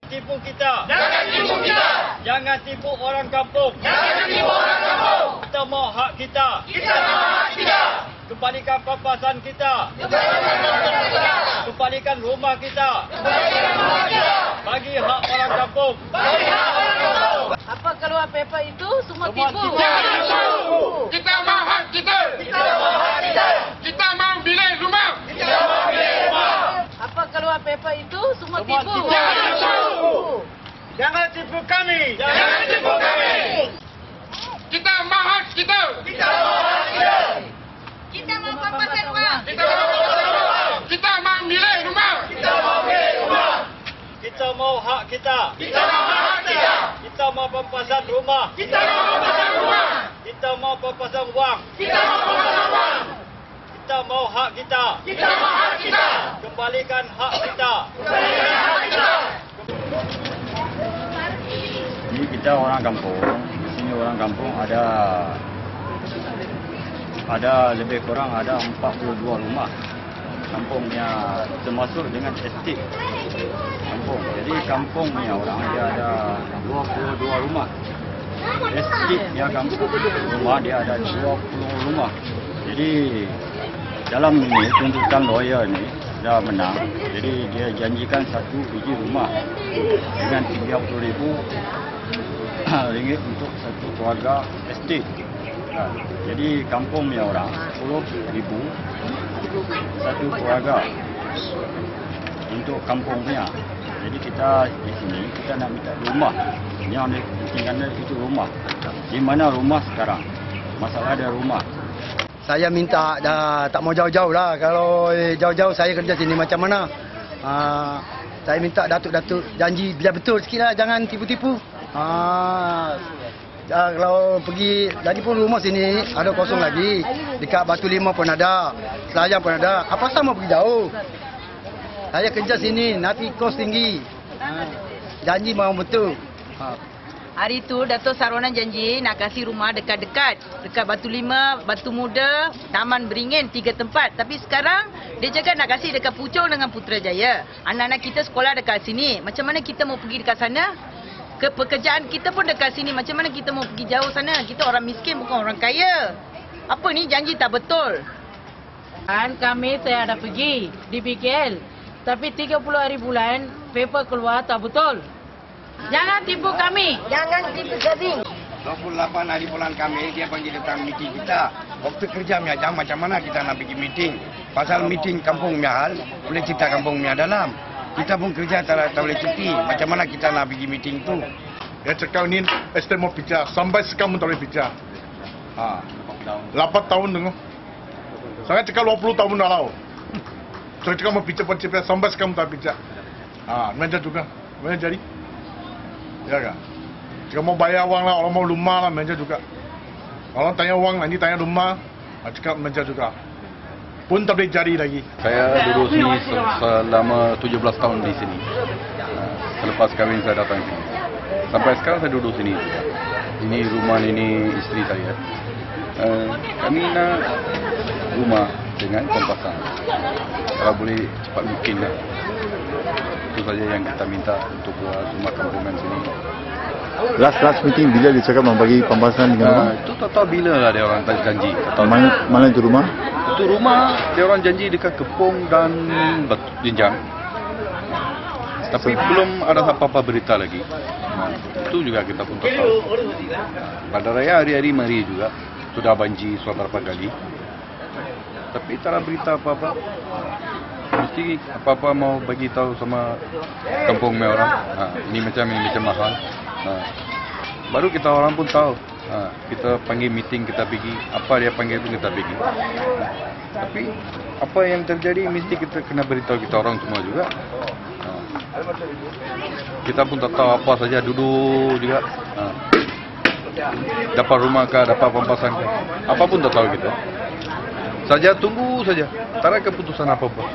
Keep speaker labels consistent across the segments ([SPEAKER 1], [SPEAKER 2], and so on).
[SPEAKER 1] tipu kita.
[SPEAKER 2] Jangan tipu kita.
[SPEAKER 1] Jangan tipu orang kampung.
[SPEAKER 2] Jangan tipu orang kampung.
[SPEAKER 1] Kita mau hak kita.
[SPEAKER 2] Kita mau hak kita.
[SPEAKER 1] Kembalikan pampasan kita.
[SPEAKER 2] Kembalikan pampasan kita.
[SPEAKER 1] Kembalikan rumah kita.
[SPEAKER 2] Kembalikan rumah kita.
[SPEAKER 1] Bagi hak orang kampung.
[SPEAKER 2] Bagi hak orang kampung.
[SPEAKER 3] Apa keluar paper itu semua tipu?
[SPEAKER 2] Jangan tipu. Kita mau hak kita. Kita mau hak kita. Kita mau bilik rumah. Kita mau bilik rumah.
[SPEAKER 3] Apa keluar paper itu semua tipu?
[SPEAKER 2] Jangan tipu.
[SPEAKER 1] Jangan tipu kami.
[SPEAKER 2] Jangan tipu kami. Kita mau hak kita. Kita mau hak kita.
[SPEAKER 3] Kita mau pampasan uang.
[SPEAKER 2] Kita mau pampasan uang. Kita mau bilik rumah. Kita mau bilik rumah.
[SPEAKER 1] Kita mau hak kita.
[SPEAKER 2] Kita mau hak kita.
[SPEAKER 1] Kita mau pampasan rumah.
[SPEAKER 2] Kita mau pampasan rumah.
[SPEAKER 1] Kita mau pampasan uang.
[SPEAKER 2] Kita mau pampasan uang.
[SPEAKER 1] Kita mau hak kita.
[SPEAKER 2] Kita mau hak kita.
[SPEAKER 1] Kembalikan hak kita.
[SPEAKER 2] Kembalikan hak kita.
[SPEAKER 4] Ini kita orang kampung. Di sini orang kampung ada lebih kurang ada 42 rumah kampungnya, termasuk dengan estate kampung. Jadi kampungnya orang dia ada 22 rumah. Estate dia kampung rumah dia ada 20 rumah. Jadi dalam ini tuntutan lawyer ni dah menang. Jadi dia janjikan 1 biji rumah dengan 30,000 ringgit untuk satu keluarga estate. Jadi kampungnya orang 10,000 satu keluarga untuk kampungnya. Jadi kita di sini kita nak minta rumah. Yang ditinggalkan itu rumah. Di mana rumah sekarang? Masalah ada rumah.
[SPEAKER 5] Saya minta dah tak mau jauh-jauh lah. Kalau jauh-jauh saya kerja sini macam mana? Saya minta datuk-datuk janji biar betul sikit lah. Jangan tipu-tipu. Kalau pergi, jadi pun rumah sini ada kosong lagi. Dekat Batu Lima pun ada. Selayang pun ada. Apa sama pergi jauh? Saya kerja sini, nanti kos tinggi. Janji mau betul.
[SPEAKER 3] Hari itu Dato' Sarwana janji nak kasih rumah dekat-dekat. Dekat Batu Lima, Batu Muda, Taman Beringin, 3 tempat. Tapi sekarang dia cakap nak kasih dekat Puchong dengan Putrajaya. Anak-anak kita sekolah dekat sini. Macam mana kita mau pergi dekat sana? Pekerjaan kita pun dekat sini. Macam mana kita mau pergi jauh sana? Kita orang miskin bukan orang kaya. Apa ni janji tak betul?
[SPEAKER 6] Kan kami saya ada pergi di BKL. Tapi 30 hari bulan paper keluar tak betul. Jangan tipu kami.
[SPEAKER 3] Jangan tipu kami.
[SPEAKER 7] 28 hari bulan kami dia panggil datang meeting kita. Waktu kerja punya jam macam mana kita nak pergi meeting. Pasal meeting kampung punya hal, boleh cerita kampung punya dalam. Kita pun kerja tak boleh cuti. Macam mana kita nak pergi meeting tu?
[SPEAKER 8] Dia cakap ni estate mau bicara. Sampai sekarang pun tak boleh bicara. 8 tahun dengar. Saya cakap 20 tahun dah lalu. Saya cakap mau bicara sampai sekarang tak bicara. Manager juga. Manager jadi. Ya kan? Jika mau bayar uang lah, orang mau rumah lah, manager juga. Kalau tanya uang, nanti tanya rumah, cakap manager juga. Pun tak boleh jadi lagi.
[SPEAKER 9] Saya duduk sini selama 17 tahun di sini. Selepas kahwin saya datang sini. Sampai sekarang saya duduk sini. Ini rumah ini isteri saya. Kami nak rumah dengan kompasan. Kalau boleh cepat mungkin lah. Itu saja yang kita minta untuk buat rumah kampungan sini.
[SPEAKER 10] Last meeting bila dia cakap mau bagi pampasan dengan rumah?
[SPEAKER 9] Itu tak tahu bila lah dia orang janji.
[SPEAKER 10] Mana itu rumah?
[SPEAKER 9] Itu rumah dia orang janji dekat Kepong dan Batu Jenjang. Tapi belum ada apa-apa berita lagi. Itu juga kita pun tak tahu. Pada raya hari-hari mari juga sudah banji beberapa kali. Tapi tak ada berita apa-apa. Mesti apa-apa mau bagi tahu sama kampung orang. Ini macam mahal. Baru kita orang pun tahu. Kita panggil meeting, kita pergi. Apa dia panggil itu kita pergi. Tapi apa yang terjadi mesti kita kena beritahu kita orang semua juga. Kita pun tak tahu apa saja, duduk juga. Dapat rumah kah, dapat pampasan kah, apa pun tak tahu kita. Saja tunggu saja, tak ada keputusan apa-apa.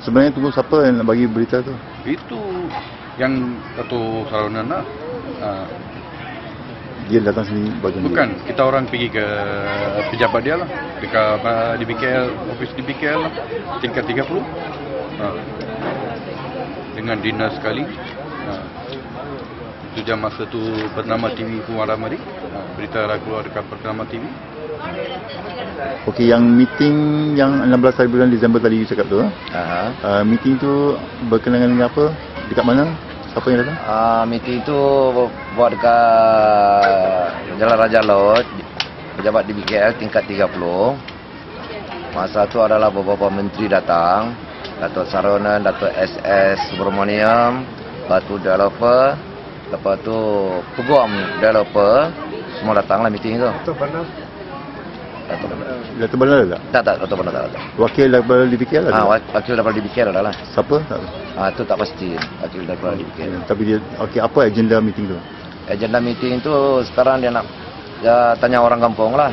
[SPEAKER 10] Sebenarnya tunggu siapa yang nak bagi berita tu?
[SPEAKER 9] Itu yang Dato' Sarwana nak.
[SPEAKER 10] Dia datang sini bagian
[SPEAKER 9] bukan, kita orang pergi ke pejabat dia lah. Dekat di BKL, office di BKL lah, tingkat 30. dengan dinas sekali. Itu jam masa tu bernama TV Kuala Mari. Berita dah keluar dekat Bernama TV.
[SPEAKER 10] Okey, yang meeting yang 16 hari bulan Disember tadi you cakap tu, meeting tu berkenaan dengan apa? Dekat mana? Siapa yang datang?
[SPEAKER 11] Meeting tu buat dekat Jalan Raja Lot, pejabat DBKL tingkat 30. Masa tu adalah beberapa menteri datang, Datuk Saronan, Datuk SS Subramaniam, Batu Developer, lepas tu Peguam Developer, semua datanglah meeting tu.
[SPEAKER 10] Datuk Bandar tak?
[SPEAKER 11] Tak, Datuk Bandar tak datang.
[SPEAKER 10] Wakil daripada DBKL ada?
[SPEAKER 11] Wakil daripada DBKL adalah.
[SPEAKER 10] Siapa? Tak.
[SPEAKER 11] Itu tak pasti, wakil daripada DBKL.
[SPEAKER 10] Tapi dia, okey, apa agenda meeting tu?
[SPEAKER 11] Agenda meeting tu sekarang dia nak tanya orang kampung lah.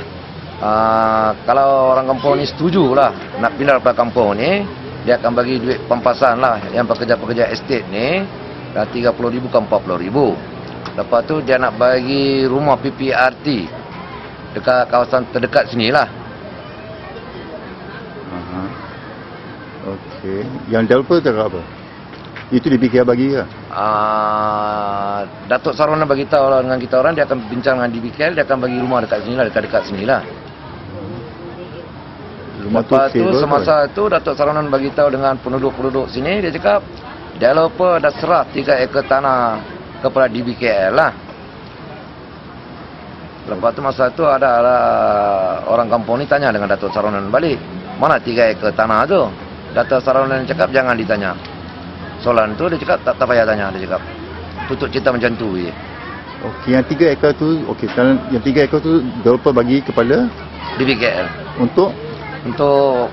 [SPEAKER 11] Kalau orang kampung ni setuju lah nak pindah daripada kampung ni, dia akan bagi duit pampasan lah yang pekerja-pekerja estate ni, 30,000 ke 40,000. Lepas tu dia nak bagi rumah PPRT dekat kawasan terdekat sini lah.
[SPEAKER 10] Okey. Yang developer cakap apa? Itu DBKL bagi ke?
[SPEAKER 11] Datuk Saronan bagi tahu lah dengan kita orang, dia akan bincang dengan DBKL, dia akan bagi rumah dekat sini lah, dekat sini lah. Lepas tu semasa tu Datuk Saronan bagi tahu dengan penduduk-penduduk sini, dia cakap developer dah serah 3 ekar tanah kepada DBKL lah. Lepas tu masa tu ada orang kampung ni tanya dengan Datuk Saronan balik, mana 3 ekar tanah tu? Datuk Saronan cakap jangan ditanya. Soalan tu dia cakap tak payah tanya, dia cakap tutup cerita macam tu je.
[SPEAKER 10] Okey, yang 3 ekar tu, okey, sekarang yang 3 ekar tu developer bagi kepada
[SPEAKER 11] DBKL
[SPEAKER 10] untuk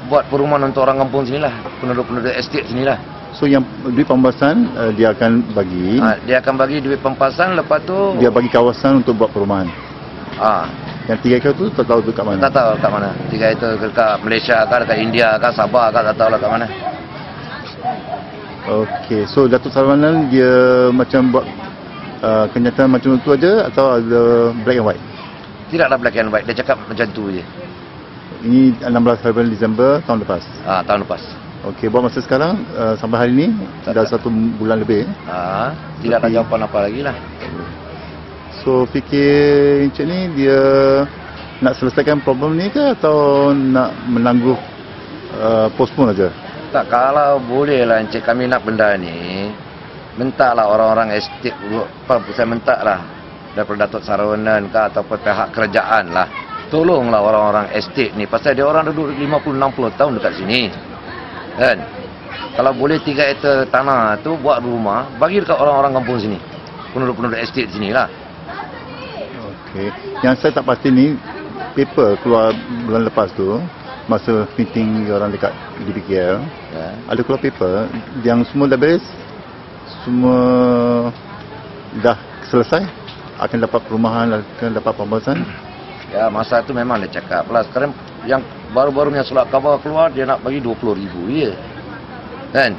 [SPEAKER 11] buat perumahan untuk orang kampung sinilah, penduduk-penduduk estate sinilah.
[SPEAKER 10] So yang duit pampasan dia akan bagi.
[SPEAKER 11] Dia akan bagi duit pampasan, lepas tu
[SPEAKER 10] dia bagi kawasan untuk buat perumahan. Yang 3 ekar tu tak tahu tu kat mana?
[SPEAKER 11] Tak tahu kat mana. 3 ekar dekat Malaysia ke, dekat India ke, Sabah ke, tak tahu lah kat mana.
[SPEAKER 10] Okey, so Datuk Saronan dia macam buat kenyataan macam tu aja atau ada black and white?
[SPEAKER 11] Tidaklah black and white, dia cakap macam tu je.
[SPEAKER 10] Ini 16 hari Disember tahun lepas?
[SPEAKER 11] Tahun lepas.
[SPEAKER 10] Okey, buat masa sekarang sampai hari ni dah 1 bulan lebih.
[SPEAKER 11] Tidak ada jawapan apa lagi lah.
[SPEAKER 10] So fikir Encik ni dia nak selesaikan problem ni ke atau nak menangguh postpone aja?
[SPEAKER 11] Tak, kalau boleh lah Encik, kami nak benda ni, mintalah orang-orang estate, saya mintalah daripada Datuk Saronan ke ataupun pihak kerajaan lah, tolonglah orang-orang estate ni, pasal dia orang duduk 50-60 tahun dekat sini kan. Kalau boleh 3 ekar tanah tu buat rumah, bagi dekat orang-orang kampung sini, penduduk-penduduk estate sini lah.
[SPEAKER 10] Okey, yang saya tak pasti ni paper keluar bulan lepas tu masa meeting orang dekat DBKL, ada keluar paper yang semua dah beres, semua dah selesai, akan dapat perumahan, akan dapat pembahasan.
[SPEAKER 11] Ya, masa tu memang dia cakap lah. Sekarang yang baru-baru yang surat khabar keluar, dia nak bagi 20,000 je kan.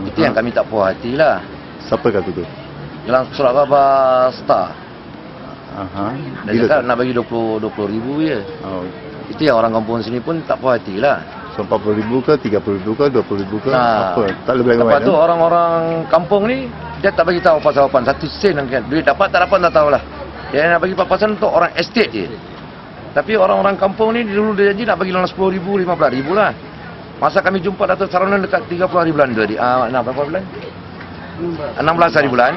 [SPEAKER 11] Itu yang kami tak puas hati lah.
[SPEAKER 10] Siapa kata tu?
[SPEAKER 11] Dalam surat khabar Star. Dia cakap nak bagi 20,000 je. Itu yang orang kampung sini pun tak puas hati lah.
[SPEAKER 10] So 40,000 ke, 30,000 ke, 20,000 ke, apa? Tak boleh
[SPEAKER 11] lepas tu orang-orang kampung ni, dia tak bagi tahu pasapan 1 sen kan. Duit dapat tak dapat tak tahulah. Dia nak bagi papasan untuk orang estate je. Tapi orang-orang kampung ni dulu dia janji nak bagi dalam 10,000, 15,000 lah. Masa kami jumpa Datuk Saronan dekat 30 hari bulan tadi. Berapa bulan? 16 hari bulan.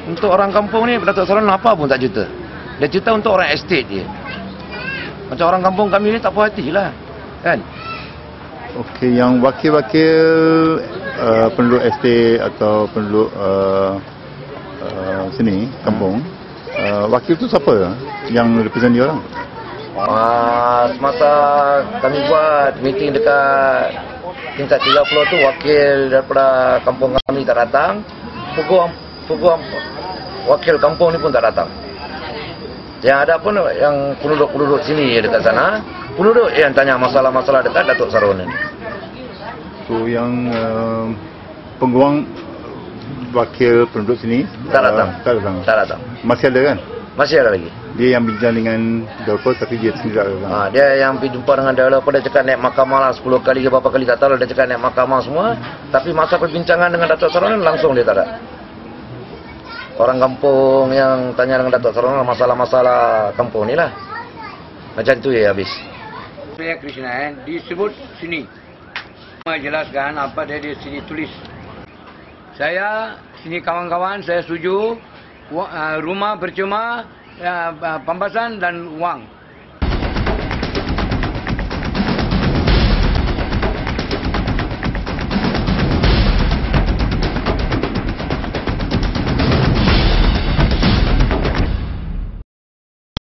[SPEAKER 11] Untuk orang kampung ni Datuk Saronan apa pun tak cerita. Dia cerita untuk orang estate je. Macam orang kampung kami ni tak puas hati lah kan.
[SPEAKER 10] Okey, yang wakil-wakil penduduk estate atau penduduk sini, kampung, wakil tu siapa yang represent dia orang?
[SPEAKER 11] Semasa kami buat meeting dekat tingkat 30 tu, wakil daripada kampung kami tak datang. Peguam wakil kampung ni pun tak datang. Yang ada pun yang penduduk-penduduk sini dekat sana, penduduk yang tanya masalah-masalah dekat Datuk Saronan.
[SPEAKER 10] So yang peguam wakil penduduk sini
[SPEAKER 11] tak datang.
[SPEAKER 10] Tak datang.
[SPEAKER 11] Tak datang.
[SPEAKER 10] Masih ada kan?
[SPEAKER 11] Masih ada lagi.
[SPEAKER 10] Dia yang bincang dengan developer tapi dia sendiri tak ada.
[SPEAKER 11] Dia yang pergi jumpa dengan developer, dia cakap naik mahkamah lah 10 kali ke berapa kali tak tahu, dia cakap naik mahkamah semua. Tapi masa perbincangan dengan Datuk Saronan langsung dia tak ada. Orang kampung yang tanya dengan Datuk Saronan masalah-masalah kampung ni lah. Macam tu ya habis.
[SPEAKER 12] Saya Krishna disebut sini. Menjelaskan apa dia di sini tulis. Saya sini kawan-kawan saya setuju rumah percuma, pembahasan dan wang.